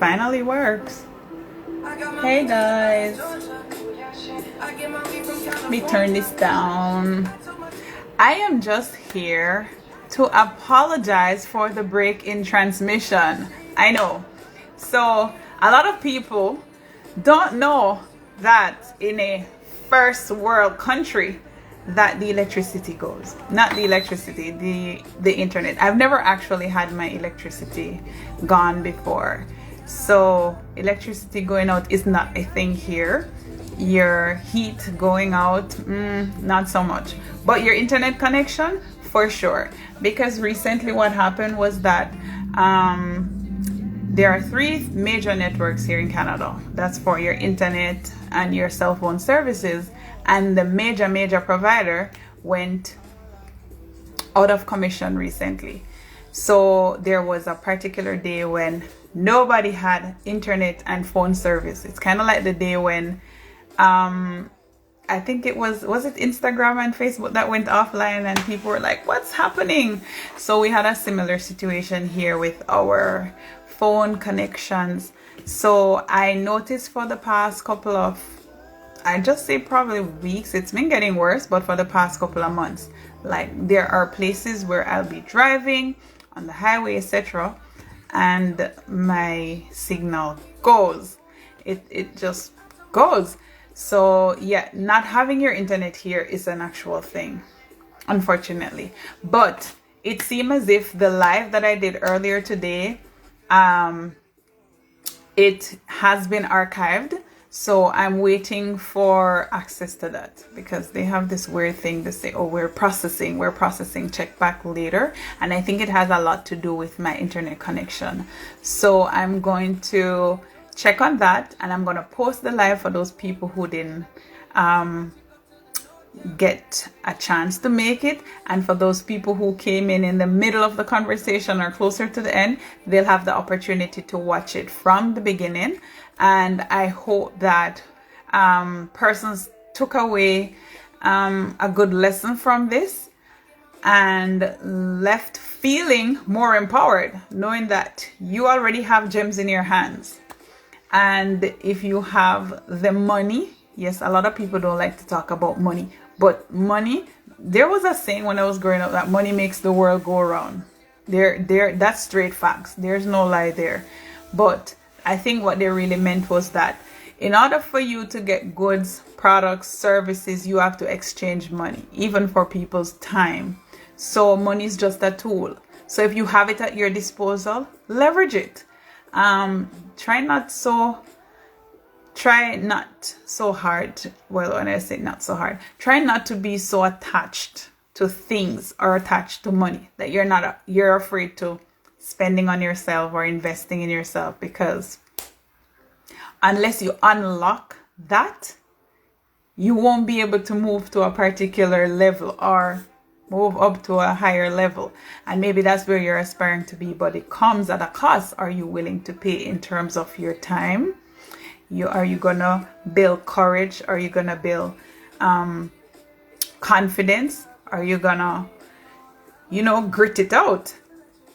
finally works. Hey guys, let me turn this down. I am just here to apologize for the break in transmission. I know. So a lot of people don't know that in a first world country that the electricity goes. Not the electricity, the internet. I've never actually had my electricity gone before. So electricity going out is not a thing here. Your heat going out, not so much. But your internet connection, for sure. Because recently what happened was that there are 3 major networks here in Canada. That's for your internet and your cell phone services. And the major provider went out of commission recently. So there was a particular day when nobody had internet and phone service. It's kind of like the day when I think it was it Instagram and Facebook that went offline and people were like, what's happening? So we had a similar situation here with our phone connections. So I noticed for the past couple of, I just say probably weeks, it's been getting worse, but for the past couple of months, like there are places where I'll be driving on the highway, etc., and my signal goes. It just goes. So yeah, not having your internet here is an actual thing, unfortunately. But it seemed as if the live that I did earlier today, it has been archived. So I'm waiting for access to that because they have this weird thing to say, oh, we're processing, check back later. And I think it has a lot to do with my internet connection. So I'm going to check on that and I'm going to post the live for those people who didn't get a chance to make it. And for those people who came in the middle of the conversation or closer to the end, they'll have the opportunity to watch it from the beginning. And I hope that persons took away a good lesson from this and left feeling more empowered, knowing that you already have gems in your hands. And if you have the money, yes, a lot of people don't like to talk about money, but money, there was a saying when I was growing up that money makes the world go around. That's straight facts. There's no lie there. But I think what they really meant was that in order for you to get goods, products, services, you have to exchange money, even for people's time. So money is just a tool. So if you have it at your disposal, leverage it. Try not so hard. Well, when I say not so hard, try not to be so attached to things or attached to money that you're afraid to spending on yourself or investing in yourself, because unless you unlock that, you won't be able to move to a particular level or move up to a higher level. And maybe that's where you're aspiring to be, but it comes at a cost. Are you willing to pay in terms of your time? Are you gonna build courage? Are you gonna build confidence? Are you gonna grit it out?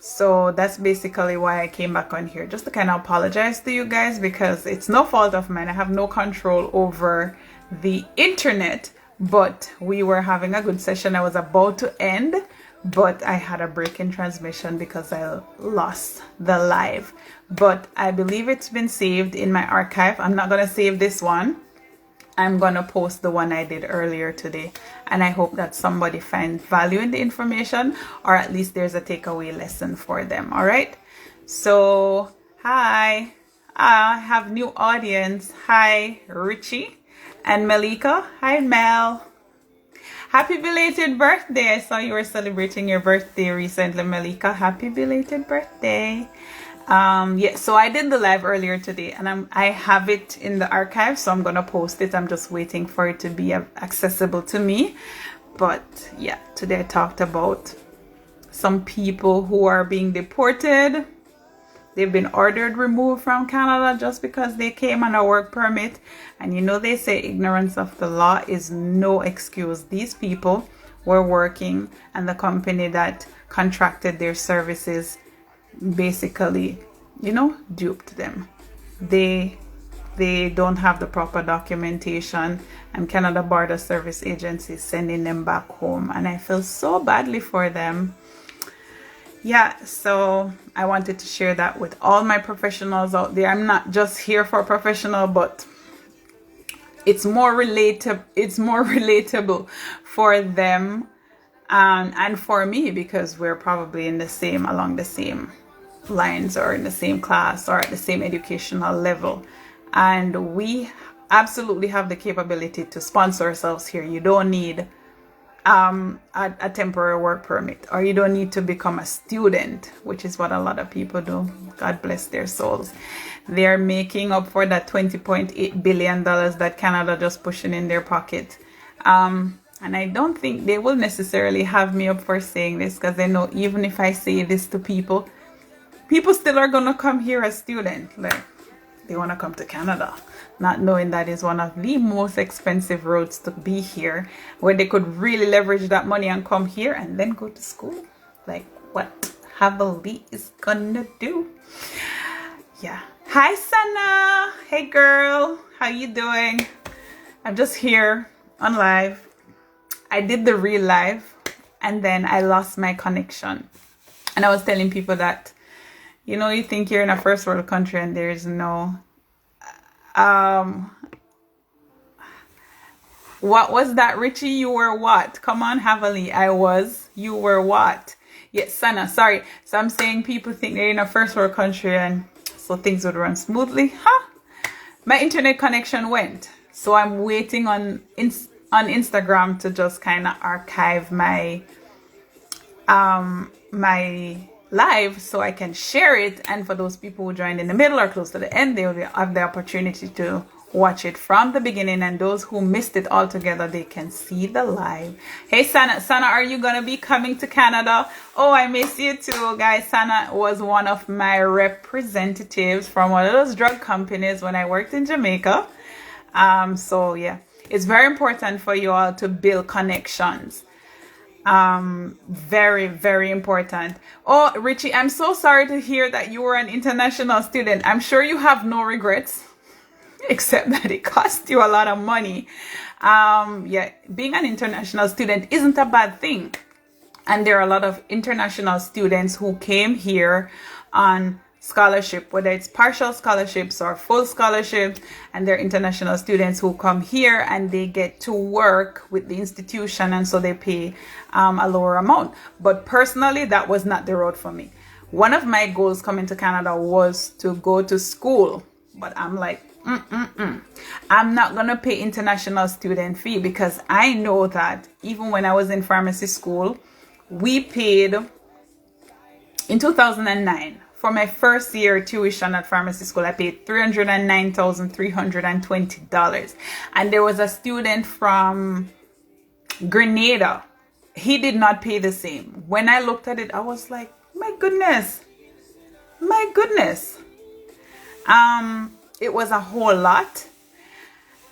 So that's basically why I came back on here, just to kind of apologize to you guys, because it's no fault of mine. I have no control over the internet, but we were having a good session. I was about to end, but I had a break in transmission because I lost the live. But I believe it's been saved in my archive. I'm not going to save this one. I'm going to post the one I did earlier today. And I hope that somebody finds value in the information, or at least there's a takeaway lesson for them. All right. So, hi. I have new audience. Hi, Richie and Malika. Hi, Mel. Happy belated birthday. I saw you were celebrating your birthday recently, Malika. Happy belated birthday. Yeah, so I did the live earlier today, and I have it in the archive, so I'm gonna post it. I'm just waiting for it to be accessible to me. But yeah, today I talked about some people who are being deported. They've been ordered removed from Canada just because they came on a work permit. And they say ignorance of the law is no excuse. These people were working, and the company that contracted their services basically, duped them. they don't have the proper documentation, and Canada Border Service Agency is sending them back home, and I feel so badly for them. Yeah, so I wanted to share that with all my professionals out there. I'm not just here for professional, but it's more relatable for them and for me, because we're probably along the same lines, or in the same class, or at the same educational level, and we absolutely have the capability to sponsor ourselves here. You don't need a temporary work permit, or you don't need to become a student, which is what a lot of people do. God bless their souls. They're making up for that $20.8 billion that Canada just pushing in their pocket. And I don't think they will necessarily have me up for saying this, because they know even if I say this to people still are gonna come here as students. Like, they want to come to Canada, not knowing that is one of the most expensive roads to be here, where they could really leverage that money and come here and then go to school. Like, what Havali is gonna do? Yeah. Hi, Sana. Hey, girl. How you doing? I'm just here on live. I did the real live, and then I lost my connection. And I was telling people that, you know, you think you're in a first world country and there's no, what was that, Richie? You were what? Come on, Havali. I was. You were what? Yes, Sana, sorry. So I'm saying people think they're in a first world country and so things would run smoothly. Huh? My internet connection went. So I'm waiting on Instagram to just kind of archive my, my live so I can share it, and for those people who joined in the middle or close to the end, they will have the opportunity to watch it from the beginning, and those who missed it altogether, they can see the live. Hey, Sana, are you gonna be coming to Canada? Oh, I miss you too, guys. Sana was one of my representatives from one of those drug companies when I worked in Jamaica. So yeah, it's very important for you all to build connections. Very, very important. Oh, Richie, I'm so sorry to hear that you were an international student. I'm sure you have no regrets, except that it cost you a lot of money. Yeah, being an international student isn't a bad thing. And there are a lot of international students who came here on scholarship, whether it's partial scholarships or full scholarships, and they're international students who come here and they get to work with the institution, and so they pay a lower amount. But personally, that was not the road for me. One of my goals coming to Canada was to go to school, but I'm like, I'm not gonna pay international student fee, because I know that even when I was in pharmacy school, we paid in 2009 for my first year tuition at pharmacy school. I paid $309,320, and there was a student from Grenada. He did not pay the same. When I looked at it, I was like, my goodness. It was a whole lot.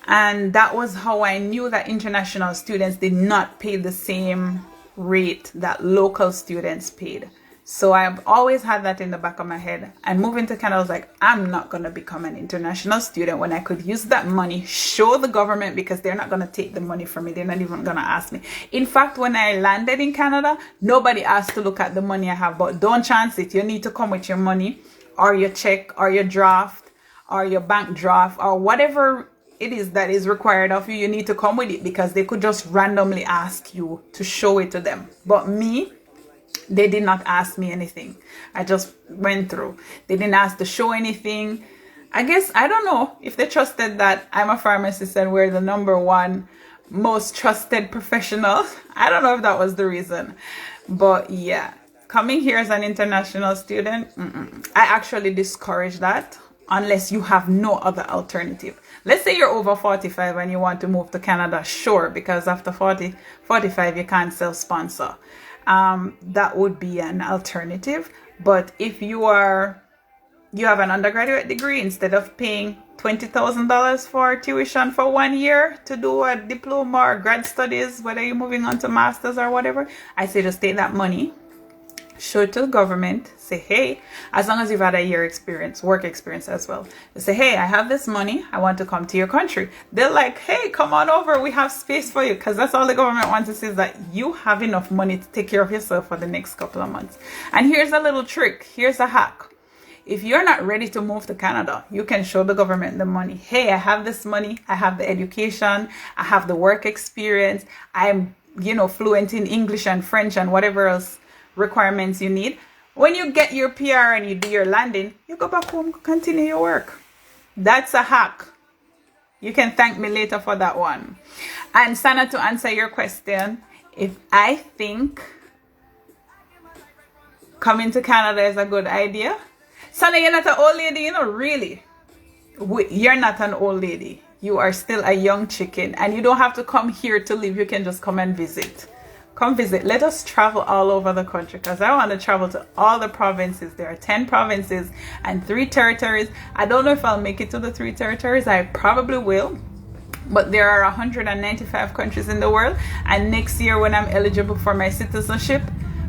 And that was how I knew that international students did not pay the same rate that local students paid. So I've always had that in the back of my head. And moving to Canada, I was like, I'm not going to become an international student when I could use that money, show the government, because they're not going to take the money from me. They're not even going to ask me. In fact, when I landed in Canada, nobody asked to look at the money I have. But don't chance it. You need to come with your money, or your check, or your draft, or your bank draft, or whatever it is that is required of you. You need to come with it, because they could just randomly ask you to show it to them. But me, they did not ask me anything. I just went through. They didn't ask to show anything. I guess, I don't know if they trusted that I'm a pharmacist and we're the #1 most trusted professional. I don't know if that was the reason. But yeah, coming here as an international student, I actually discourage that unless you have no other alternative. Let's say you're over 45 and you want to move to Canada, sure, because after 45 you can't self-sponsor. That would be an alternative. But if you have an undergraduate degree, instead of paying $20,000 for tuition for 1 year to do a diploma or grad studies, whether you're moving on to masters or whatever, I say just take that money show it to the government, say, hey, as long as you've had a year experience, work experience as well. You say, hey, I have this money, I want to come to your country. They're like, hey, come on over, we have space for you. Because that's all the government wants to see, is that you have enough money to take care of yourself for the next couple of months. And here's a little trick, here's a hack. If you're not ready to move to Canada, you can show the government the money. Hey, I have this money, I have the education, I have the work experience, I'm, fluent in English and French and whatever else requirements you need. When you get your PR and you do your landing, you go back home, continue your work. That's a hack. You can thank me later for that one. And Sana, to answer your question, if I think coming to Canada is a good idea, Sana, you're not an old lady, really. You're not an old lady. You are still a young chicken, and you don't have to come here to live. You can just come and visit. Come visit. Let us travel all over the country, because I want to travel to all the provinces. There are 10 provinces and 3 territories. I don't know if I'll make it to the 3 territories. I probably will. But there are 195 countries in the world. And next year, when I'm eligible for my citizenship,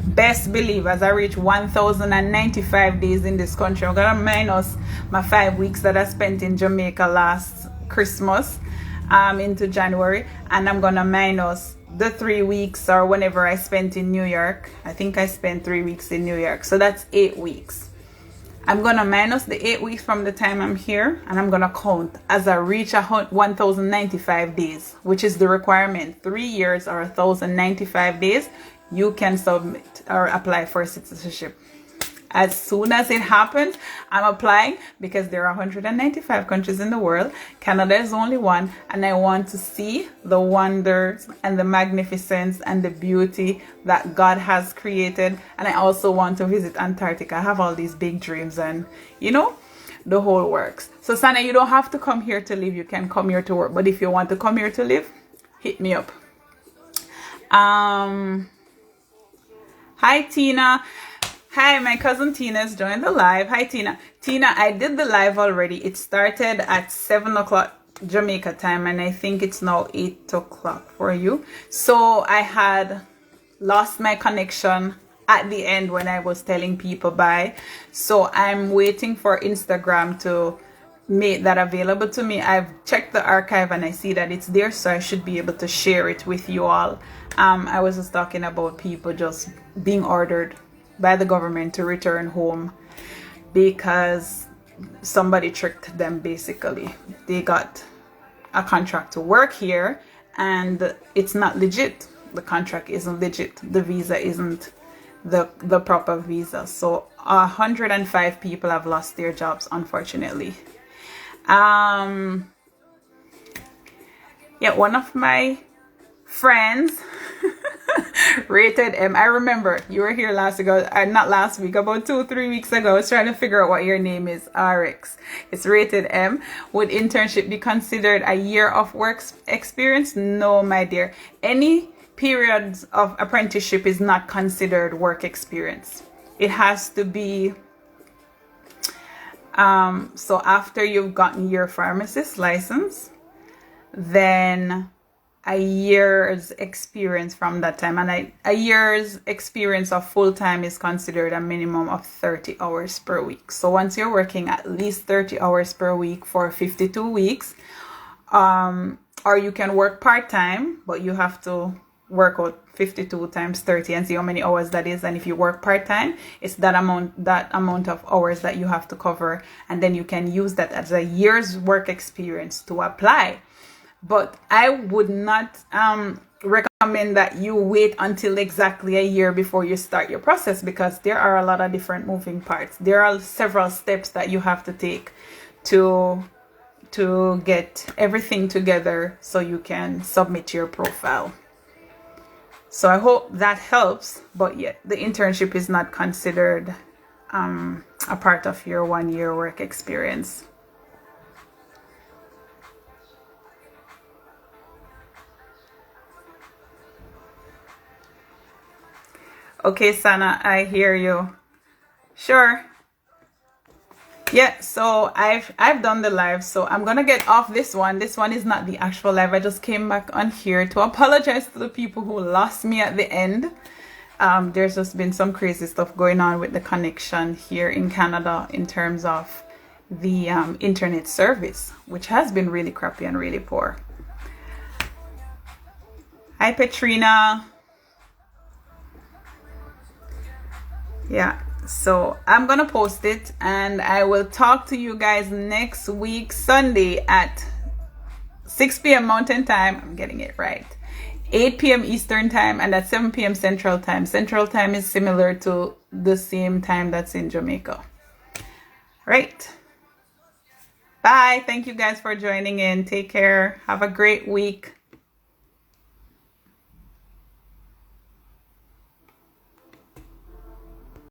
best believe, as I reach 1,095 days in this country, I'm going to minus my 5 weeks that I spent in Jamaica last Christmas into January. And I'm going to minus the 3 weeks or whenever I spent in New York. I think I spent 3 weeks in New York. So that's 8 weeks. I'm going to minus the 8 weeks from the time I'm here, and I'm going to count as I reach 1,095 days, which is the requirement. 3 years or 1,095 days, you can submit or apply for citizenship. As soon as it happens, I'm applying, because there are 195 countries in the world. Canada is only one, and I want to see the wonders and the magnificence and the beauty that God has created. And I also want to visit Antarctica. I have all these big dreams, and the whole works. So Sana, you don't have to come here to live. You can come here to work. But if you want to come here to live, hit me up. Hi Tina. Hi, my cousin Tina's joined the live. Hi Tina. Tina, I did the live already. It started at 7 o'clock Jamaica time, and I think it's now 8 o'clock for you. So I had lost my connection at the end when I was telling people bye. So I'm waiting for Instagram to make that available to me. I've checked the archive and I see that it's there, so I should be able to share it with you all. I was just talking about people just being ordered by the government to return home because somebody tricked them. Basically, they got a contract to work here and it's not legit. The contract isn't legit. The visa isn't the proper visa. So 105 people have lost their jobs, unfortunately. Yeah, one of my friends Rated M. I remember you were here last ago, not last week, about 2-3 weeks ago. I was trying to figure out what your name is. RX. It's Rated M. Would internship be considered a year of work experience? No, my dear. Any periods of apprenticeship is not considered work experience. It has to be so after you've gotten your pharmacist license, then a year's experience from that time, and a year's experience of full-time is considered a minimum of 30 hours per week. So once you're working at least 30 hours per week for 52 weeks, or you can work part-time, but you have to work out 52 times 30 and see how many hours that is. And if you work part-time, it's that amount of hours that you have to cover, and then you can use that as a year's work experience to apply. But I would not recommend that you wait until exactly a year before you start your process, because there are a lot of different moving parts. There are several steps that you have to take to get everything together so you can submit your profile. So I hope that helps. But yeah, the internship is not considered a part of your 1 year work experience. Okay, Sana, I hear you. Sure. Yeah, so I've done the live, so I'm gonna get off this one. This one is not the actual live. I just came back on here to apologize to the people who lost me at the end. There's just been some crazy stuff going on with the connection here in Canada in terms of the internet service, which has been really crappy and really poor. Hi, Petrina. Yeah, so I'm gonna post it and I will talk to you guys next week, Sunday at 6 p.m. Mountain Time. I'm getting it right. 8 p.m. Eastern Time, and at 7 p.m. Central Time. Central Time is similar to the same time that's in Jamaica. Right. Bye. Thank you guys for joining in. Take care. Have a great week.